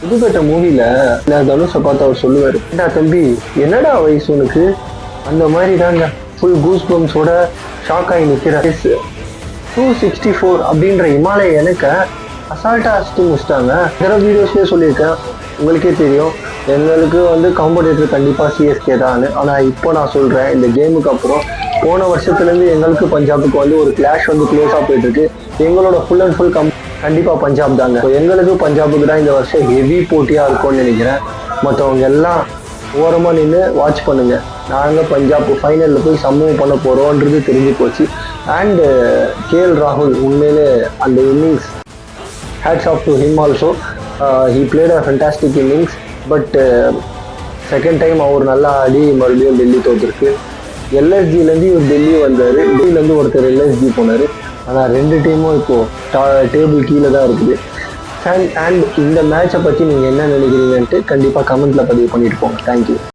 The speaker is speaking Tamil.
புதுப்பேட்ட மூவில தனுஷை பார்த்து அவர் சொல்லுவாரு, ஏண்டா தம்பி என்னடா வயசு உனக்கு, அந்த மாதிரி தாங்க ஃபுல் கூஸ் பம்ஸோட ஷாக் ஆகி நிற்கிற 264 அப்படின்ற இமாலய எனக்கு அசால்ட்டா அடிச்சுட்டு முடிச்சிட்டாங்க. வேற வீடியோஸ்லேயே சொல்லியிருக்கேன், உங்களுக்கே தெரியும் எங்களுக்கு காம்படிட்டர் கண்டிப்பாக சிஎஸ்கே தான். ஆனால் இப்போ நான் சொல்கிறேன், இந்த கேமுக்கு அப்புறம் போன வருஷத்துலேருந்து எங்களுக்கு பஞ்சாபுக்கு ஒரு கிளாஷ் க்ளோஸாக போயிட்டு இருக்கு. எங்களோட ஃபுல் அண்ட் ஃபுல் கண்டிப்பாக பஞ்சாப் தாங்க. எங்களுக்கு பஞ்சாபுக்கு தான் இந்த வருஷம் ஹெவி போட்டியாக இருக்கும்னு நினைக்கிறேன். மற்றவங்க எல்லாம் ஓரமாக நின்று வாட்ச் பண்ணுங்க. நாங்கள் பஞ்சாப் ஃபைனலில் போய் சம்பவம் பண்ண போகிறோன்றது தெரிஞ்சு போச்சு. அண்டு கேஎல் ராகுல் உண்மையிலே அந்த innings hats off to him also. He played a fantastic innings. But second time அவர் நல்லா ஆடி மறுபடியும் டெல்லி தோற்றுருக்கு. எல்எஸ்ஜிலேருந்து இவர் டெல்லி வந்தார், டெல்லியிலேருந்து ஒருத்தர் எல்எஸ்ஜி போனார். ஆனால் ரெண்டு டீமும் இப்போது டேபிள் கீழே தான் இருக்குது. அண்ட் இந்த மேட்சை பற்றி நீங்கள் என்ன நினைக்கிறீங்கன்ட்டு கண்டிப்பாக கமெண்ட்டில் பதிவு பண்ணிட்டு போங்க. தேங்க்யூ.